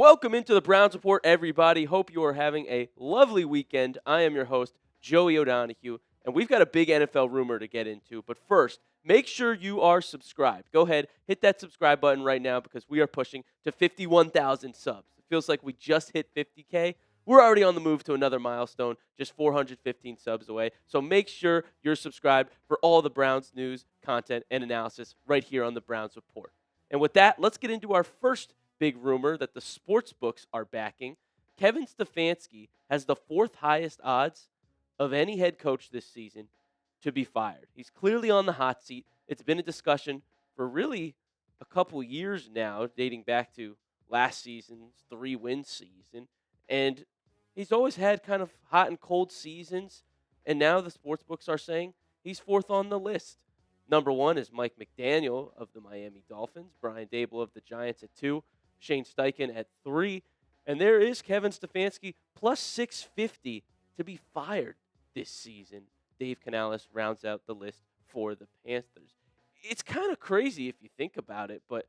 Welcome into the Browns Report, everybody. Hope you are having a lovely weekend. I am your host, Joey O'Donohue, and we've got a big NFL rumor to get into. But first, make sure you are subscribed. Go ahead, hit that subscribe button right now because we are pushing to 51,000 subs. It feels like we just hit 50K. We're already on the move to another milestone, just 415 subs away. So make sure you're subscribed for all the Browns news, content, and analysis right here on the Browns Report. And with that, let's get into our first big rumor that the sports books are backing. Kevin Stefanski has the fourth highest odds of any head coach this season to be fired. He's clearly on the hot seat. It's been a discussion for really a couple years now, dating back to last season's 3-win season. And he's always had kind of hot and cold seasons. And now the sports books are saying he's fourth on the list. Number one is Mike McDaniel of the Miami Dolphins, Brian Daboll of the Giants at 2, Shane Steichen at 3, and there is Kevin Stefanski plus 650 to be fired this season. Dave Canales rounds out the list for the Panthers. It's kind of crazy if you think about it, but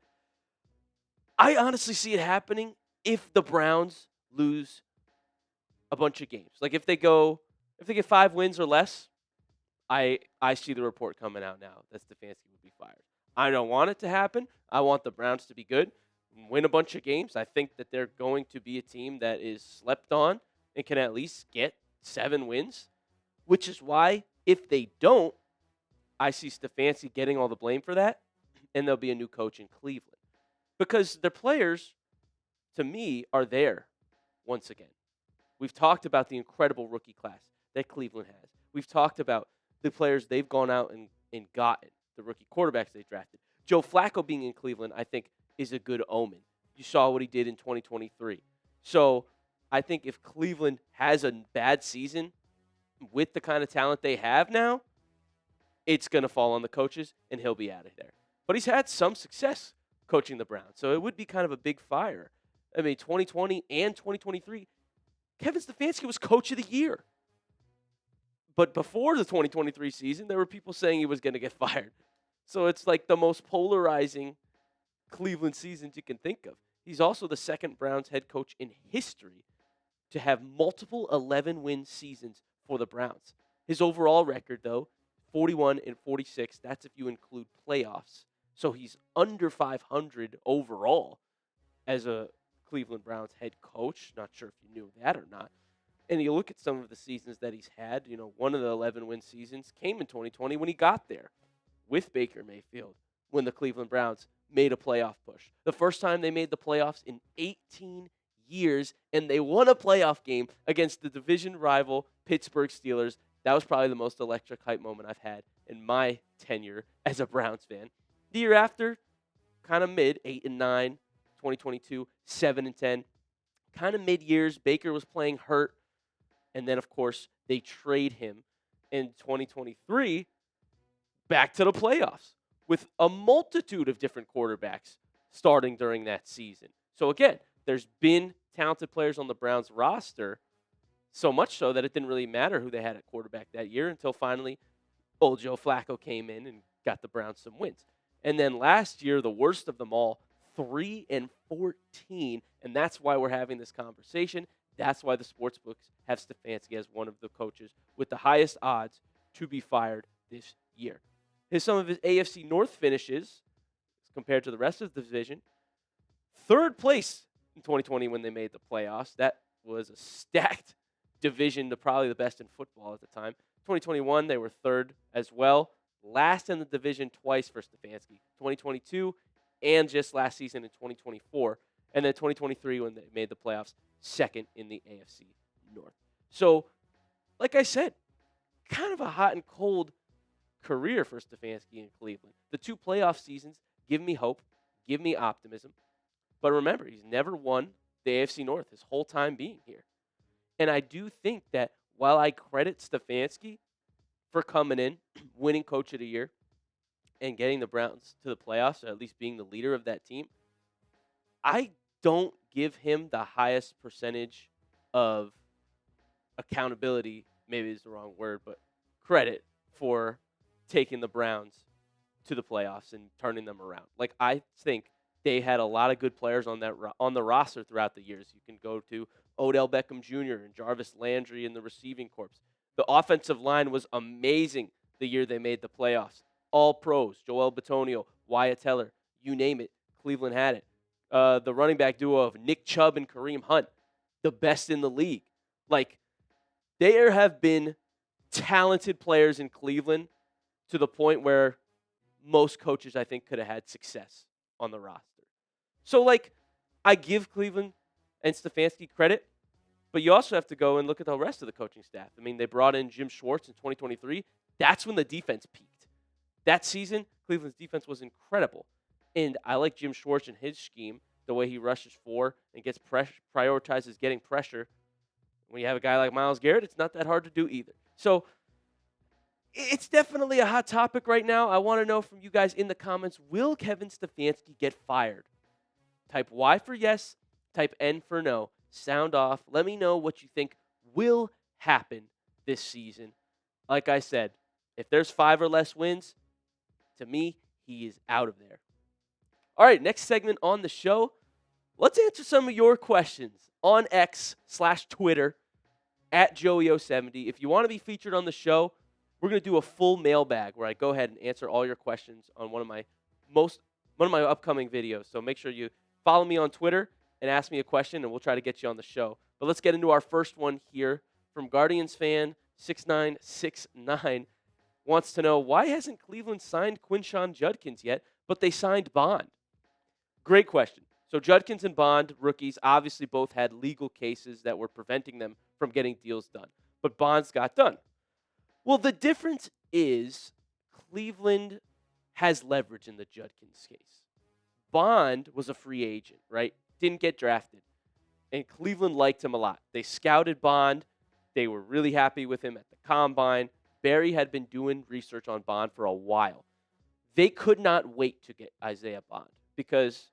I honestly see it happening if the Browns lose a bunch of games. Like if they get 5 wins or less, I see the report coming out now that Stefanski would be fired. I don't want it to happen. I want the Browns to be good, win a bunch of games. I think that they're going to be a team that is slept on and can at least get 7 wins, which is why if they don't, I see Stefanski getting all the blame for that, and there'll be a new coach in Cleveland. Because their players, to me, are there once again. We've talked about the incredible rookie class that Cleveland has. We've talked about the players they've gone out and gotten, the rookie quarterbacks they drafted. Joe Flacco being in Cleveland, I think, is a good omen. You saw what he did in 2023. So I think if Cleveland has a bad season with the kind of talent they have now, it's going to fall on the coaches, and he'll be out of there. But he's had some success coaching the Browns, so it would be kind of a big fire. I mean, 2020 and 2023, Kevin Stefanski was coach of the year. But before the 2023 season, there were people saying he was going to get fired. So it's like the most polarizing Cleveland seasons you can think of. He's also the second Browns head coach in history to have multiple 11-win seasons for the Browns. His overall record, though, 41-46. That's if you include playoffs. So he's under 500 overall as a Cleveland Browns head coach. Not sure if you knew that or not. And you look at some of the seasons that he's had, one of the 11-win seasons came in 2020 when he got there with Baker Mayfield when the Cleveland Browns made a playoff push. The first time they made the playoffs in 18 years, and they won a playoff game against the division rival Pittsburgh Steelers. That was probably the most electric hype moment I've had in my tenure as a Browns fan. The year after, kind of mid, 8-9, 2022, 7-10. Kind of mid-years, Baker was playing hurt. And then, of course, they trade him in 2023 back to the playoffs with a multitude of different quarterbacks starting during that season. So, again, there's been talented players on the Browns roster, so much so that it didn't really matter who they had at quarterback that year until finally old Joe Flacco came in and got the Browns some wins. And then last year, the worst of them all, 3-14, and that's why we're having this conversation. That's why the sportsbooks have Stefanski as one of the coaches with the highest odds to be fired this year. Some of his AFC North finishes, compared to the rest of the division, third place in 2020 when they made the playoffs. That was a stacked division, probably the best in football at the time. 2021, they were third as well. Last in the division twice for Stefanski, 2022 and just last season in 2024. And then 2023 when they made the playoffs, second in the AFC North. So, like I said, kind of a hot and cold career for Stefanski in Cleveland. The 2 playoff seasons give me hope, give me optimism. But remember, he's never won the AFC North his whole time being here. And I do think that while I credit Stefanski for coming in, winning Coach of the Year, and getting the Browns to the playoffs, or at least being the leader of that team, I don't give him the highest percentage of accountability, maybe is the wrong word, but credit for taking the Browns to the playoffs and turning them around. Like, I think they had a lot of good players on on the roster throughout the years. You can go to Odell Beckham Jr. and Jarvis Landry in the receiving corps. The offensive line was amazing the year they made the playoffs. All pros, Joel Bitonio, Wyatt Teller, you name it, Cleveland had it. The running back duo of Nick Chubb and Kareem Hunt, the best in the league. Like, there have been talented players in Cleveland to the point where most coaches, I think, could have had success on the roster. So, like, I give Cleveland and Stefanski credit, but you also have to go and look at the rest of the coaching staff. I mean, they brought in Jim Schwartz in 2023. That's when the defense peaked. That season, Cleveland's defense was incredible. And I like Jim Schwartz and his scheme, the way he rushes for and gets prioritizes getting pressure. When you have a guy like Myles Garrett, it's not that hard to do either. So it's definitely a hot topic right now. I want to know from you guys in the comments, will Kevin Stefanski get fired? Type Y for yes, type N for no. Sound off. Let me know what you think will happen this season. Like I said, if there's 5 or less wins, to me, he is out of there. All right, next segment on the show. Let's answer some of your questions on X/Twitter at Joey070. If you want to be featured on the show, we're going to do a full mailbag where I go ahead and answer all your questions on one of my upcoming videos. So make sure you follow me on Twitter and ask me a question, and we'll try to get you on the show. But let's get into our first one here from Guardians fan 6969. Wants to know, why hasn't Cleveland signed Quinshon Judkins yet, but they signed Bond? Great question. So Judkins and Bond, rookies, obviously both had legal cases that were preventing them from getting deals done. But Bond's got done. Well, the difference is Cleveland has leverage in the Judkins case. Bond was a free agent, right? Didn't get drafted. And Cleveland liked him a lot. They scouted Bond. They were really happy with him at the Combine. Barry had been doing research on Bond for a while. They could not wait to get Isaiah Bond because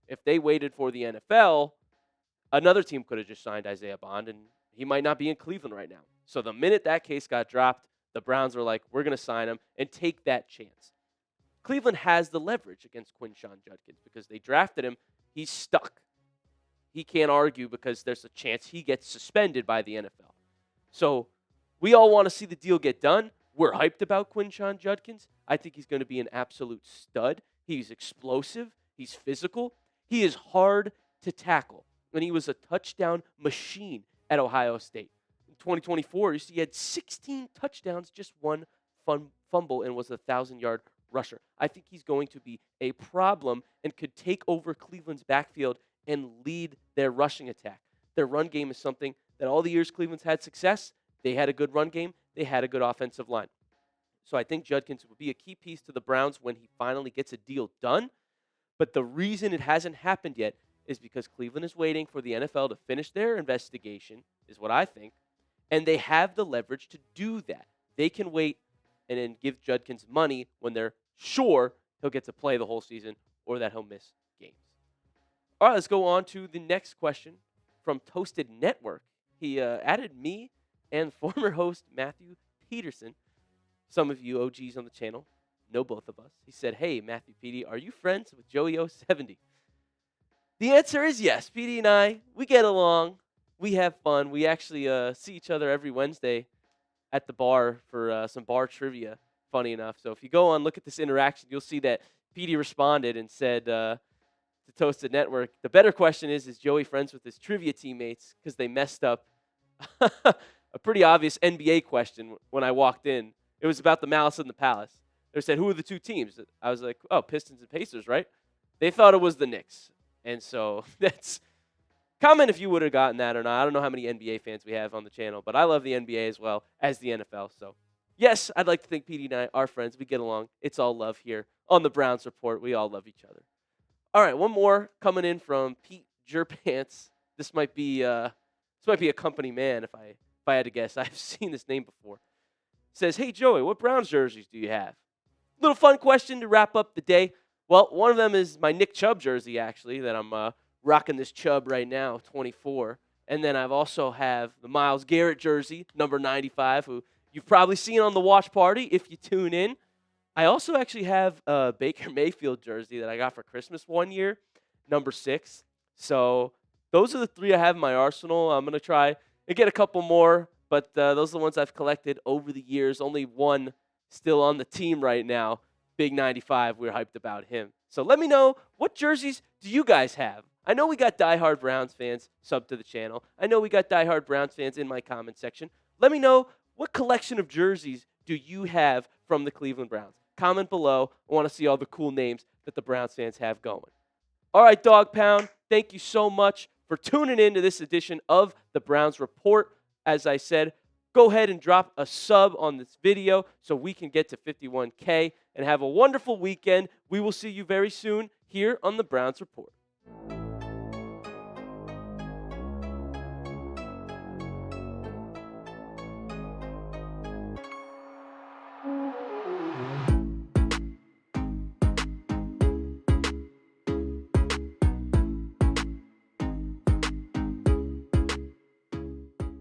if they waited for the NFL, another team could have just signed Isaiah Bond, and he might not be in Cleveland right now. So the minute that case got dropped, the Browns were like, we're going to sign him and take that chance. Cleveland has the leverage against Quinshon Judkins because they drafted him. He's stuck. He can't argue because there's a chance he gets suspended by the NFL. So we all want to see the deal get done. We're hyped about Quinshon Judkins. I think he's going to be an absolute stud. He's explosive. He's physical. He is hard to tackle. And he was a touchdown machine at Ohio State. In 2024, you see he had 16 touchdowns, just one fumble, and was a 1,000-yard rusher. I think he's going to be a problem and could take over Cleveland's backfield and lead their rushing attack. Their run game is something that all the years Cleveland's had success, they had a good run game, they had a good offensive line. So I think Judkins will be a key piece to the Browns when he finally gets a deal done. But the reason it hasn't happened yet is because Cleveland is waiting for the NFL to finish their investigation, is what I think, and they have the leverage to do that. They can wait and then give Judkins money when they're sure he'll get to play the whole season or that he'll miss games. All right, let's go on to the next question from Toasted Network. He added me and former host Matthew Peterson. Some of you OGs on the channel know both of us. He said, hey, Matthew Petey, are you friends with Joey070? The answer is yes. Petey and I, we get along. We have fun. We actually see each other every Wednesday at the bar for some bar trivia, funny enough. So if you go on, look at this interaction, you'll see that Petey responded and said to Toasted Network, the better question is Joey friends with his trivia teammates because they messed up a pretty obvious NBA question when I walked in. It was about the Malice in the Palace. They said, who are the two teams? I was like, oh, Pistons and Pacers, right? They thought it was the Knicks. And so that's comment if you would have gotten that or not. I don't know how many NBA fans we have on the channel, but I love the NBA as well as the NFL. So, yes, I'd like to think Petey and I are friends. We get along. It's all love here on the Browns Report. We all love each other. All right, one more coming in from Pete Jerpants. This might be a company man if I had to guess. I've seen this name before. Says, hey, Joey, what Browns jerseys do you have? Little fun question to wrap up the day. Well, one of them is my Nick Chubb jersey, actually, that I'm rocking this Chubb right now, 24. And then I've also have the Myles Garrett jersey, number 95, who you've probably seen on the watch party if you tune in. I also actually have a Baker Mayfield jersey that I got for Christmas one year. number 6. So those are the 3 I have in my arsenal. I'm going to try and get a couple more, but those are the ones I've collected over the years. Only one still on the team right now. Big 95, we're hyped about him. So let me know, what jerseys do you guys have? I know we got diehard Browns fans sub to the channel. I know we got diehard Browns fans in my comment section. Let me know, what collection of jerseys do you have from the Cleveland Browns? Comment below. I want to see all the cool names that the Browns fans have going. All right, Dog Pound, thank you so much for tuning in to this edition of the Browns Report. As I said, go ahead and drop a sub on this video so we can get to 51K and have a wonderful weekend. We will see you very soon here on the Browns Report.